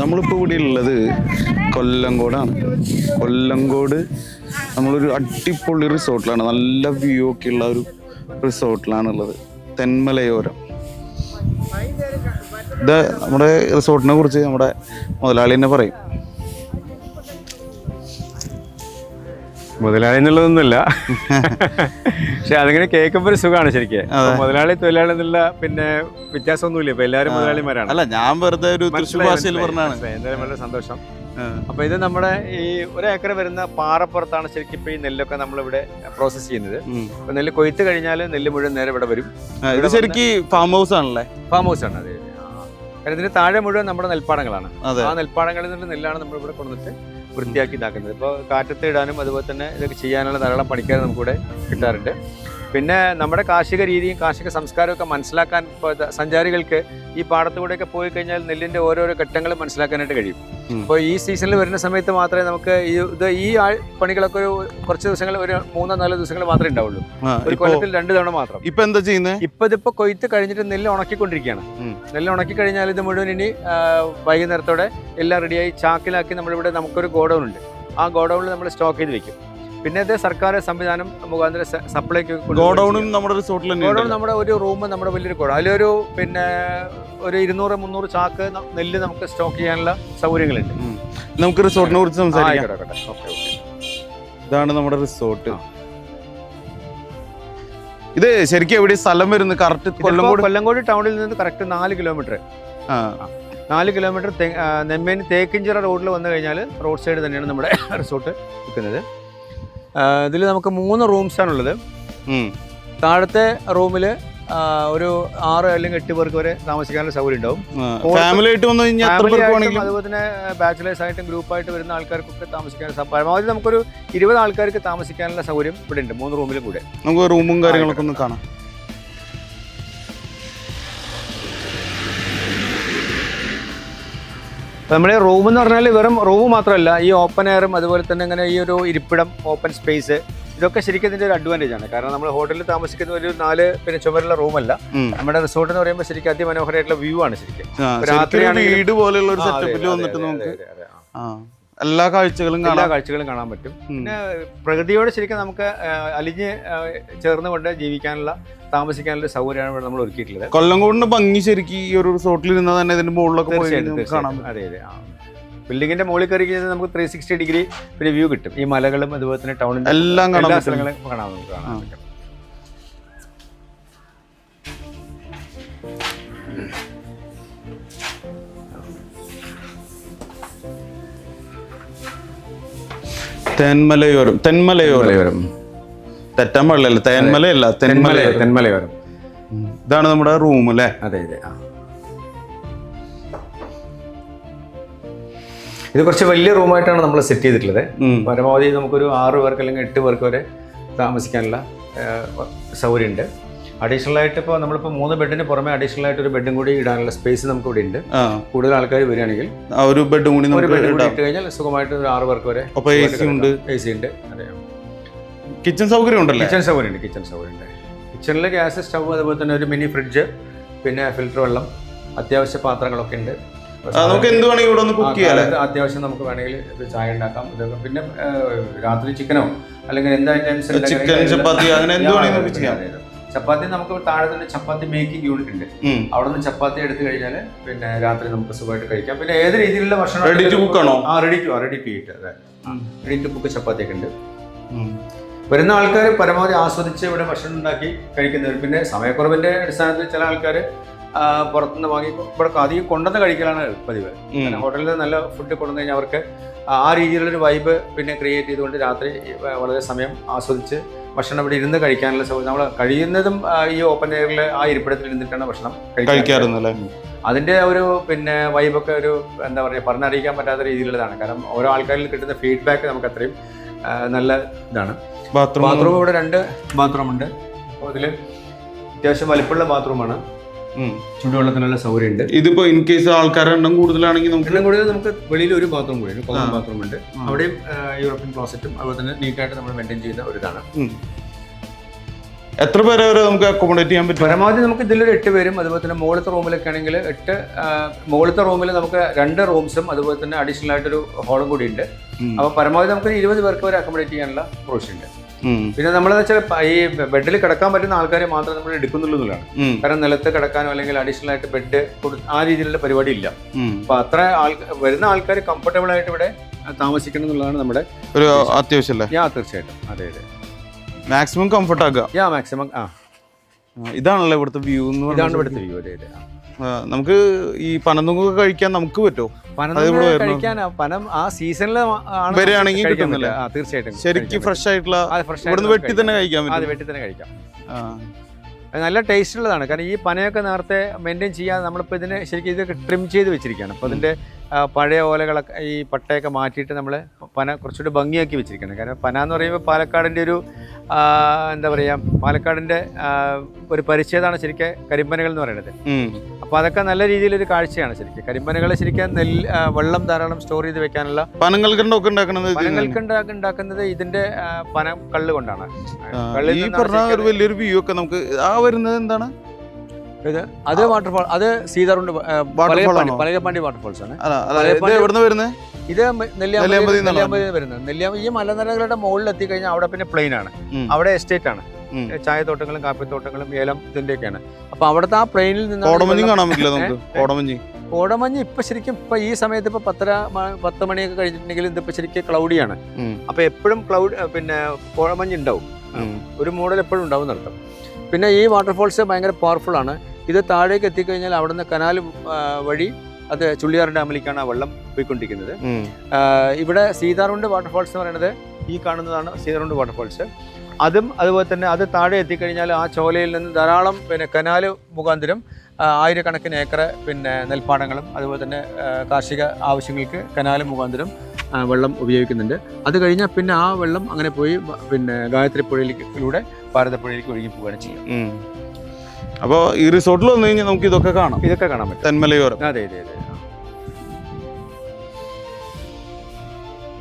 നമ്മളിപ്പോൾ ഇവിടെ ഉള്ളത് കൊല്ലങ്കോടാണ്. കൊല്ലങ്കോട് നമ്മളൊരു അടിപൊളി റിസോർട്ടിലാണ്, നല്ല വ്യൂ ഒക്കെ ഉള്ള ഒരു റിസോർട്ടിലാണ് ഉള്ളത്, തെന്മലയോരം. ഇത് നമ്മുടെ റിസോർട്ടിനെ കുറിച്ച് നമ്മുടെ മുതലാളി തന്നെ പറയും. മുതലാളി എന്നുള്ളതൊന്നുമില്ല, പക്ഷെ അതിങ്ങനെ കേൾക്കുമ്പോൾ ഒരു സുഖമാണ് ശരിക്കും. മുതലാളി തൊഴിലാളി എന്നുള്ള പിന്നെ വ്യത്യാസമൊന്നുമില്ല, ഇപ്പൊ എല്ലാവരും മുതലാളിമാരാണ്. അല്ല, ഞാൻ വെറുതെ ഒരു തൃശ്ശൂർ ഭാഷയിൽ പറഞ്ഞാണ്. എന്തായാലും വളരെ സന്തോഷം. അപ്പൊ ഇത് നമ്മുടെ ഈ 1 ഏക്കർ വരുന്ന പാറപ്പുറത്താണ് ശരിക്കും ഇപ്പൊ ഈ നെല്ലൊക്കെ നമ്മളിവിടെ പ്രോസസ് ചെയ്യുന്നത്. അപ്പൊ നെല്ല് കൊയ്ത്ത് കഴിഞ്ഞാൽ നെല്ല് മുഴുവൻ നേരെ ഇവിടെ വരും. ഇത് ശരിക്കും ഫാം ഹൗസ് ആണല്ലേ? ഫാം ഹൗസ് ആണ് അത്. കാരണം ഇതിന് താഴെ മുഴുവൻ നമ്മുടെ നെൽപ്പാടങ്ങളാണ്. ആ നെൽപ്പാടങ്ങളിൽ നിന്നുള്ള നെല്ലാണ് നമ്മളിവിടെ കൊണ്ടുവന്നിട്ട് വൃത്തിയാക്കി ഇതാക്കുന്നത്. ഇപ്പോൾ കാറ്റത്ത് ഇടാനും അതുപോലെ തന്നെ ഇതൊക്കെ ചെയ്യാനുള്ള ധാരാളം പണിക്കാർ നമുക്കിവിടെ കിട്ടാറുണ്ട്. പിന്നെ നമ്മുടെ കാർഷിക രീതിയും കാർഷിക സംസ്കാരമൊക്കെ മനസ്സിലാക്കാൻ ഇപ്പോൾ സഞ്ചാരികൾക്ക് ഈ പാടത്തുകൂടെയൊക്കെ പോയി കഴിഞ്ഞാൽ നെല്ലിൻ്റെ ഓരോരോ ഘട്ടങ്ങളും മനസ്സിലാക്കാനായിട്ട് കഴിയും. അപ്പോൾ ഈ സീസണിൽ വരുന്ന സമയത്ത് മാത്രമേ നമുക്ക് ഈ പണികളൊക്കെ ഒരു കുറച്ച് ദിവസങ്ങൾ, ഒരു 3-4 ദിവസങ്ങൾ മാത്രമേ ഉണ്ടാവുള്ളൂ. ഒരു കൊല്ലത്തിൽ 2 തവണ മാത്രം. ഇപ്പൊ എന്താ ചെയ്യുന്നത്? ഇതിപ്പോ കൊയ്ത്ത് കഴിഞ്ഞിട്ട് നെല്ല് ഉണക്കിക്കൊണ്ടിരിക്കുകയാണ്. നെല്ല് ഉണക്കി കഴിഞ്ഞാൽ ഇത് മുഴുവൻ ഇനി വൈകുന്നേരത്തോടെ എല്ലാം റെഡിയായി ചാക്കിലാക്കി നമ്മളിവിടെ നമുക്കൊരു ഗോഡൗൺ ഉണ്ട്. ആ ഗോഡൗണിൽ നമ്മൾ സ്റ്റോക്ക് ചെയ്ത് വെക്കും. പിന്നെ ഇത് സർക്കാർ സംവിധാനം മുഖാന്തരം സപ്ലൈക്ക്. ഗോഡൗണും നമ്മുടെ റിസോർട്ടിൽ ഗോഡൗൺ നമ്മുടെ ഒരു റൂം, നമ്മുടെ വലിയൊരു ഗോഡൗൺ, അതിലൊരു പിന്നെ ഒരു 200-300 ചാക്ക് നെല്ല് നമുക്ക് സ്റ്റോക്ക് ചെയ്യാനുള്ള സൗകര്യങ്ങളുണ്ട്. നമുക്ക് റിസോർട്ടിനെ കുറിച്ച് സംസാരിക്കാം. ഇതാണ് നമ്മുടെ റിസോർട്ട്. ഇത് ശരിക്കും എവിടെ സ്ഥലം വരുന്നത്? കറക്റ്റ് കൊല്ലങ്കോട് ടൗണിൽ നിന്ന് കറക്റ്റ് 4 കിലോമീറ്റർ. 4 കിലോമീറ്റർ നെമ്മേനി തേക്കിഞ്ചിറ റോഡിൽ വന്നു കഴിഞ്ഞാൽ റോഡ് സൈഡ് തന്നെയാണ് നമ്മുടെ റിസോർട്ട് നിൽക്കുന്നത്. ഇതിൽ നമുക്ക് 3 റൂംസാണുള്ളത്. താഴത്തെ റൂമിൽ ഒരു 6 അല്ലെങ്കിൽ 8 പേർക്ക് വരെ താമസിക്കാനുള്ള സൗകര്യം ഉണ്ടാവും. അതുപോലെ തന്നെ ബാച്ചിലേഴ്സ് ആയിട്ടും ഗ്രൂപ്പായിട്ട് വരുന്ന ആൾക്കാർക്കൊക്കെ താമസിക്കാൻ പരമാവധി നമുക്കൊരു 20 ആൾക്കാർക്ക് താമസിക്കാനുള്ള സൗകര്യം ഇവിടെ ഉണ്ട് 3 റൂമിലും കൂടെ. നമുക്ക് റൂമും കാര്യങ്ങളൊക്കെ ഒന്ന് കാണാം. നമ്മുടെ റൂം എന്ന് പറഞ്ഞാൽ വെറും റൂം മാത്രമല്ല, ഈ ഓപ്പൺ എയറും അതുപോലെ തന്നെ ഇങ്ങനെ ഈ ഒരു ഇരിപ്പിടം, ഓപ്പൺ സ്പേസ്, ഇതൊക്കെ ശരിക്കും ഇതിന്റെ ഒരു അഡ്വാൻറ്റേജ് ആണ്. കാരണം നമ്മൾ ഹോട്ടലിൽ താമസിക്കുന്ന ഒരു 4 പിന്നെ ചുമരുള്ള റൂമല്ല. നമ്മുടെ റിസോർട്ട് എന്ന് പറയുമ്പോൾ ശരിക്കും അതിമനോഹരമായിട്ടുള്ള വ്യൂ ആണ് ശരിക്കും. വീട് പോലെയുള്ള ഒരു സെറ്റപ്പിൽ വന്നിട്ട് നമുക്ക് എല്ലാ കാഴ്ചകളും കാണാൻ പറ്റും. പിന്നെ പ്രകൃതിയോട് ശരിക്കും നമുക്ക് അലിഞ്ഞ് ചേർന്നുകൊണ്ട് ജീവിക്കാനുള്ള, താമസിക്കാനുള്ള സൗകര്യമാണ് ഇവിടെ നമ്മൾ ഒരുക്കിയിട്ടുള്ളത്. കൊല്ലങ്കോടിന്റെ ഭംഗി ശരിക്കും ഈ ഒരു റിസോർട്ടിൽ ഇരുന്നാൽ തന്നെ ഇതിന്റെ മുകളിലൊക്കെ കാണാം. അതെ. ബിൽഡിങ്ങിന്റെ മുകളിൽ കയറി കഴിഞ്ഞാൽ നമുക്ക് 360 ഡിഗ്രി പിന്നെ വ്യൂ കിട്ടും. ഈ മലകളും അതുപോലെ തന്നെ ടൗണിന്റെ എല്ലാ സ്ഥലങ്ങളും കാണാൻ പറ്റും. തെന്മലയോരം തെറ്റാൻ പാടില്ലല്ലോ, തെന്മലയോരം. ഇതാണ് നമ്മുടെ റൂം അല്ലേ? അതെ. ഇത് കുറച്ച് വലിയ റൂമായിട്ടാണ് നമ്മൾ സെറ്റ് ചെയ്തിട്ടുള്ളത്. പരമാവധി നമുക്കൊരു 6 പേർക്ക് അല്ലെങ്കിൽ 8 പേർക്ക് വരെ താമസിക്കാനുള്ള സൗകര്യം ഉണ്ട്. അഡീഷണൽ ആയിട്ട് ഇപ്പോൾ നമ്മളിപ്പോൾ 3 ബെഡിന് പുറമെ അഡീഷണൽ ആയിട്ട് ഒരു ബെഡും കൂടി ഇടാനുള്ള സ്പേസ് നമുക്ക് ഇവിടെ ഉണ്ട്. കൂടുതൽ ആൾക്കാർ വരികയാണെങ്കിൽ ഒരു ബെഡ് കൂടി ഇട്ട് കഴിഞ്ഞാൽ സുഖമായിട്ട് ഒരു 6 പേർക്ക് വരെ AC ഉണ്ട്. അതെ. കിച്ചൺ സൗകര്യം ഉണ്ടല്ലോ? കിച്ചൺ സൗകര്യം ഉണ്ട്. കിച്ചണിൽ ഗ്യാസ് സ്റ്റവ്, അതുപോലെ തന്നെ ഒരു മിനി ഫ്രിഡ്ജ്, പിന്നെ ഫിൽറ്റർ വെള്ളം, അത്യാവശ്യ പാത്രങ്ങളൊക്കെ ഉണ്ട്. നമുക്ക് എന്ത് വേണമെങ്കിൽ ഇവിടെ ഒന്ന് കുക്ക് ചെയ്യാം. അത്യാവശ്യം നമുക്ക് വേണമെങ്കിൽ ചായ ഉണ്ടാക്കാം. ഇതൊക്കെ പിന്നെ രാത്രി ചിക്കനോ അല്ലെങ്കിൽ എന്താ ഐറ്റംസ്, ചപ്പാത്തി, അങ്ങനെ എന്ത് വേണമെങ്കിലും ചെയ്യാം. ചപ്പാത്തി നമുക്ക് താഴെ തന്നെ ചപ്പാത്തി മേക്കിംഗ് യൂണിറ്റ് ഉണ്ട്. അവിടെ നിന്ന് ചപ്പാത്തി എടുത്തു കഴിഞ്ഞാൽ പിന്നെ രാത്രി നമുക്ക് സുഖമായിട്ട് കഴിക്കാം. പിന്നെ ഏത് രീതിയിലുള്ള ഭക്ഷണം റെഡി ടു കുക്ക് ആണോ? Ready to eat. അതെ, റെഡി ടു കുക്ക് ചപ്പാത്തിയൊക്കെ ഉണ്ട്. വരുന്ന ആൾക്കാർ പരമാവധി ആസ്വദിച്ച് ഇവിടെ ഭക്ഷണം ഉണ്ടാക്കി കഴിക്കുന്നവർ. പിന്നെ സമയക്കുറവിന്റെ അടിസ്ഥാനത്തിൽ ചില ആൾക്കാർ പുറത്തുനിന്ന് വാങ്ങി ഇവിടെ അധികം കൊണ്ടുവന്ന് കഴിക്കലാണ് പതിവ്. ഹോട്ടലിൽ നല്ല ഫുഡ് കൊണ്ടുവന്ന് കഴിഞ്ഞാൽ അവർക്ക് ആ രീതിയിലുള്ളൊരു വൈബ് പിന്നെ ക്രിയേറ്റ് ചെയ്തുകൊണ്ട് രാത്രി വളരെ സമയം ആസ്വദിച്ച് ഭക്ഷണം ഇവിടെ ഇരുന്ന് കഴിക്കാനുള്ള സൗകര്യം. നമ്മൾ കഴിയുന്നതും ഈ ഓപ്പൺ എയറിൽ ആ ഇരിപ്പിടത്തിൽ ഇരുന്നിട്ടാണ് ഭക്ഷണം കഴിക്കാറുള്ളത്. അതിൻ്റെ ഒരു പിന്നെ വൈബൊക്കെ ഒരു എന്താ പറയുക, പറഞ്ഞറിയിക്കാൻ പറ്റാത്ത രീതിയിലുള്ളതാണ്. കാരണം ഓരോ ആൾക്കാരിൽ കിട്ടുന്ന ഫീഡ്ബാക്ക് നമുക്ക് അത്രയും നല്ല ഇതാണ്. ബാത്റൂം ഇവിടെ 2 ബാത്റൂം ഉണ്ട്. അപ്പോൾ ഇതിൽ അത്യാവശ്യം വലിപ്പമുള്ള ബാത്റൂമാണ്. ചുടുവെള്ളത്തിനുള്ള സൗകര്യം ഉണ്ട്. ഇതിപ്പോ ഇൻ കേസ് ആൾക്കാരുടെ എണ്ണം കൂടുതലാണെങ്കിൽ നമുക്ക് വെളിയിൽ ഒരു ബാത്റൂം കൂടി കോമൺ ബാത്റൂം ഉണ്ട്. അവിടെയും യൂറോപ്യൻ ക്ലോസറ്റും അതുപോലെ തന്നെ നീറ്റായിട്ട് നമ്മൾ മെയിൻറ്റെയിൻ ചെയ്യുന്ന ഒരു ഇതാണ്. എത്ര പേരെ വരെ നമുക്ക് അക്കോമഡേറ്റ് ചെയ്യാൻ പറ്റും? പരമാവധി നമുക്ക് ഇതിലൊരു 8 പേരും, അതുപോലെ തന്നെ മുകളിലത്തെ റൂമിലൊക്കെ ആണെങ്കിൽ 8. മുകളിലത്തെ റൂമിൽ നമുക്ക് 2 റൂംസും അതുപോലെ തന്നെ അഡീഷണൽ ആയിട്ടൊരു ഹോളും കൂടി ഉണ്ട്. അപ്പോൾ പരമാവധി നമുക്ക് 20 പേർക്ക് വരെ അക്കോമഡേറ്റ് ചെയ്യാനുള്ള പ്രൊവിഷൻ ഉണ്ട്. പിന്നെ നമ്മളെന്ന് വെച്ചാൽ ഈ ബെഡിൽ കിടക്കാൻ പറ്റുന്ന ആൾക്കാരെ മാത്രമേ നമ്മൾ എടുക്കുന്നുള്ളൂ എന്നുള്ളതാണ്. കാരണം നിലത്ത് കിടക്കാനോ അല്ലെങ്കിൽ അഡീഷണൽ ആയിട്ട് ബെഡ് ആ രീതിയിലുള്ള പരിപാടി ഇല്ല. അപ്പൊ അത്ര വരുന്ന ആൾക്കാർ കംഫർട്ടബിൾ ആയിട്ട് ഇവിടെ താമസിക്കണം എന്നുള്ളതാണ് നമ്മുടെ ഒരു അത്യാവശ്യം. തീർച്ചയായിട്ടും. അതെ. മാക്സിമം കംഫർട്ട് ആക്കുക. മാക്സിമം. ഇതാണല്ലോ ഇവിടുത്തെ വ്യൂ. ഇതാണ് ഇവിടുത്തെ വ്യൂ. അതെ. നമുക്ക് ഈ പനന്തുങ്ങൊക്കെ കഴിക്കാൻ നമുക്ക് പറ്റുമോ? കഴിക്കാൻ പനം ആ സീസണിൽ വരികയാണെങ്കിൽ കിട്ടുന്നില്ല. തീർച്ചയായിട്ടും ശരിക്കും ഫ്രഷ് ആയിട്ടുള്ള വെട്ടി തന്നെ കഴിക്കാം. നല്ല ടേസ്റ്റ് ഉള്ളതാണ്. കാരണം ഈ പനയൊക്കെ നേരത്തെ മെയിൻറ്റെയിൻ ചെയ്യാതെ നമ്മളിപ്പോൾ ഇതിന് ശരിക്കും ഇതൊക്കെ ട്രിം ചെയ്ത് വെച്ചിരിക്കുകയാണ്. അപ്പോൾ അതിൻ്റെ പഴയ ഓലകളൊക്കെ ഈ പട്ടയൊക്കെ മാറ്റിയിട്ട് നമ്മൾ പന കുറച്ചുകൂടി ഭംഗിയാക്കി വെച്ചിരിക്കുകയാണ്. കാരണം പന എന്ന് പറയുമ്പോൾ പാലക്കാടിൻ്റെ ഒരു എന്താ പറയുക, പാലക്കാടിൻ്റെ ഒരു പരിച്ഛേദമാണ് ശരിക്കും കരിമ്പനകൾ എന്ന് പറയുന്നത്. അപ്പോൾ അതൊക്കെ നല്ല രീതിയിലൊരു കാഴ്ചയാണ് ശരിക്കും. കരിമ്പനകൾ ശരിക്കും വെള്ളം ധാരാളം സ്റ്റോർ ചെയ്ത് വെക്കാനുള്ള ഉണ്ടാക്കുന്നത് ഇതിൻ്റെ പന കള്ള് കൊണ്ടാണ്. വലിയൊരു വ്യൂ ഒക്കെ നമുക്ക് ആ വരുന്നത് എന്താണ് ഇത്? അത് വാട്ടർഫാൾ, അത് സീതാറുണ്ട് പലകപ്പാണ്ടി വാട്ടർഫാൾസ് ആണ്. ഇത് നെല്ലിയാമ്പതി വരുന്നത്. ഈ മലനിരകളുടെ മുകളിൽ എത്തിക്കഴിഞ്ഞാൽ അവിടെ പിന്നെ പ്ലെയിൻ ആണ്. അവിടെ എസ്റ്റേറ്റ് ആണ്. ചായത്തോട്ടങ്ങളും കാപ്പിത്തോട്ടങ്ങളും ഏലം ഇതിന്റെയൊക്കെയാണ്. അപ്പൊ അവിടുത്തെ ആ പ്ലെയിനിൽ നിന്ന് കോടമഞ്ഞ് ഇപ്പൊ ശരിക്കും ഇപ്പൊ ഈ സമയത്ത് ഇപ്പൊ 10 മണിയൊക്കെ കഴിഞ്ഞിട്ടുണ്ടെങ്കിൽ ഇതിപ്പോ ശരിക്കും ക്ലൗഡിയാണ്. അപ്പൊ എപ്പോഴും പിന്നെ കോടമഞ്ഞ് ഉണ്ടാവും. ഒരു മൂടൽ എപ്പോഴും ഉണ്ടാവും നടത്തും. പിന്നെ ഈ വാട്ടർഫോൾസ് ഭയങ്കര പവർഫുൾ ആണ്. ഇത് താഴേക്ക് എത്തിക്കഴിഞ്ഞാൽ അവിടുന്ന് കനാൽ വഴി അത് ചുള്ളിയാർ ഡാമിലേക്കാണ് ആ വെള്ളം പോയിക്കൊണ്ടിരിക്കുന്നത്. ഇവിടെ സീതാറുണ്ട് വാട്ടർഫാൾസ് എന്ന് പറയുന്നത് ഈ കാണുന്നതാണ് സീതാറുണ്ട് വാട്ടർഫാൾസ്. അതുപോലെ തന്നെ അത് താഴെ എത്തിക്കഴിഞ്ഞാൽ ആ ചോലയിൽ നിന്ന് ധാരാളം പിന്നെ കനാല് മുഖാന്തരം ആയിരക്കണക്കിന് ഏക്കർ പിന്നെ നെൽപ്പാടങ്ങളും അതുപോലെ തന്നെ കാർഷിക ആവശ്യങ്ങൾക്ക് കനാല് മുഖാന്തരം വെള്ളം ഉപയോഗിക്കുന്നുണ്ട്. അത് കഴിഞ്ഞാൽ പിന്നെ ആ വെള്ളം അങ്ങനെ പോയി പിന്നെ ഗായത്രി പുഴയിലൂടെ ഭാരതപ്പുഴയിലേക്ക് ഒഴുകി പോവുകയാണ് ചെയ്യുക. അപ്പോൾ ഈ റിസോർട്ടിൽ വന്നു കഴിഞ്ഞാൽ നമുക്ക് ഇതൊക്കെ കാണാം പറ്റും. തെന്മലയോരം. അതെ.